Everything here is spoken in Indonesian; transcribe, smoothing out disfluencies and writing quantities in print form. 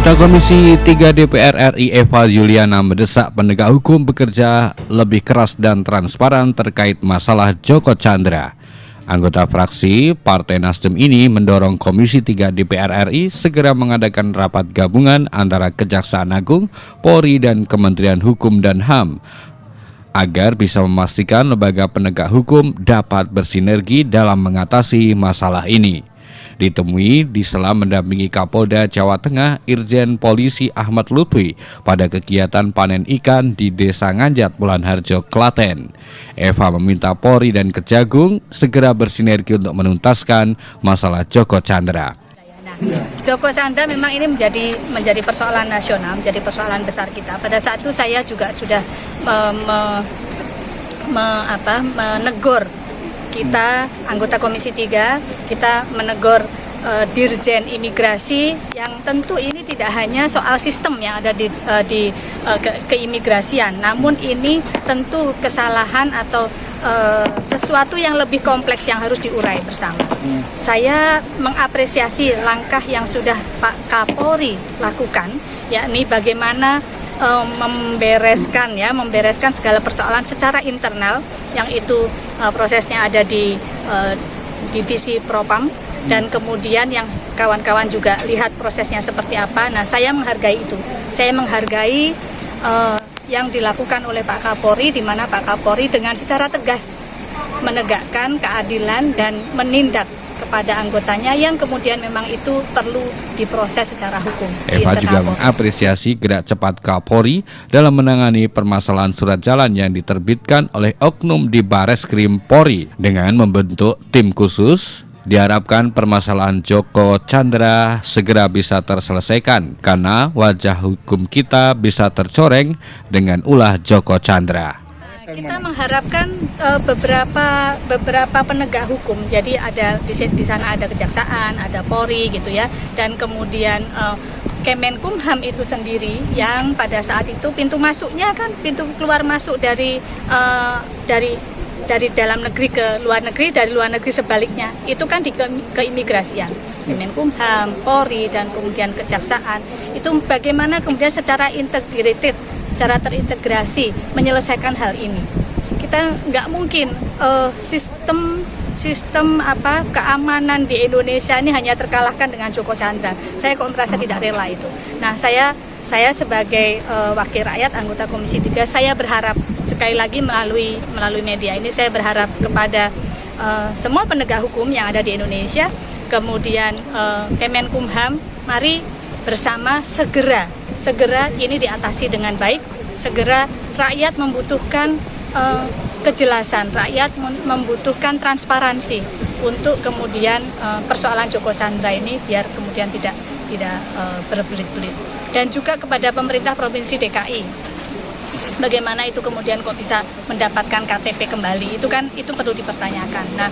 Anggota Komisi 3 DPR RI Eva Juliana mendesak penegak hukum bekerja lebih keras dan transparan terkait masalah Joko Chandra. Anggota fraksi Partai Nasdem ini mendorong Komisi 3 DPR RI segera mengadakan rapat gabungan antara Kejaksaan Agung, Polri, dan Kementerian Hukum dan HAM agar bisa memastikan lembaga penegak hukum dapat bersinergi dalam mengatasi masalah ini. Ditemui di sela mendampingi Kapolda Jawa Tengah Irjen Polisi Ahmad Lutfi pada kegiatan panen ikan di Desa Nganjat, Bulan Harjo, Klaten. Eva meminta Polri dan Kejagung segera bersinergi untuk menuntaskan masalah Joko Chandra. Joko Chandra memang ini menjadi persoalan nasional, menjadi persoalan besar kita. Pada saat itu saya juga sudah menegur kita, anggota Komisi 3, kita menegur Dirjen Imigrasi yang tentu ini tidak hanya soal sistem yang ada di keimigrasian, namun ini tentu kesalahan atau sesuatu yang lebih kompleks yang harus diurai bersama. Saya mengapresiasi langkah yang sudah Pak Kapolri lakukan, yakni bagaimana membereskan segala persoalan secara internal, yang itu prosesnya ada di divisi Propam, dan kemudian yang kawan-kawan juga lihat prosesnya seperti apa. Nah, saya menghargai itu. Saya menghargai yang dilakukan oleh Pak Kapolri, di mana Pak Kapolri dengan secara tegas menegakkan keadilan dan menindak kepada anggotanya yang kemudian memang itu perlu diproses secara hukum. Eva juga mengapresiasi gerak cepat Kapolri dalam menangani permasalahan surat jalan yang diterbitkan oleh oknum di Bareskrim Polri. Dengan membentuk tim khusus, diharapkan permasalahan Joko Chandra segera bisa terselesaikan karena wajah hukum kita bisa tercoreng dengan ulah Joko Chandra. Kita mengharapkan beberapa penegak hukum, jadi ada di sana ada Kejaksaan, ada Polri gitu ya, dan kemudian Kemenkumham itu sendiri yang pada saat itu pintu masuknya kan pintu keluar masuk dari dalam negeri ke luar negeri, dari luar negeri sebaliknya itu kan di keimigrasian. Kemenkumham, Polri, dan kemudian Kejaksaan itu bagaimana kemudian secara integrated, secara terintegrasi menyelesaikan hal ini. Kita nggak mungkin sistem keamanan di Indonesia ini hanya terkalahkan dengan Joko Chandra. Saya kok merasa tidak rela itu. Nah, saya sebagai wakil rakyat anggota Komisi 3, saya berharap sekali lagi melalui media ini, saya berharap kepada semua penegak hukum yang ada di Indonesia, kemudian Kemenkumham, mari bersama segera ini diatasi dengan baik. Segera rakyat membutuhkan kejelasan, rakyat membutuhkan transparansi untuk kemudian persoalan Joko Chandra ini biar kemudian tidak berbelit-belit. Dan juga kepada pemerintah Provinsi DKI, bagaimana itu kemudian kok bisa mendapatkan KTP kembali, itu perlu dipertanyakan. Nah,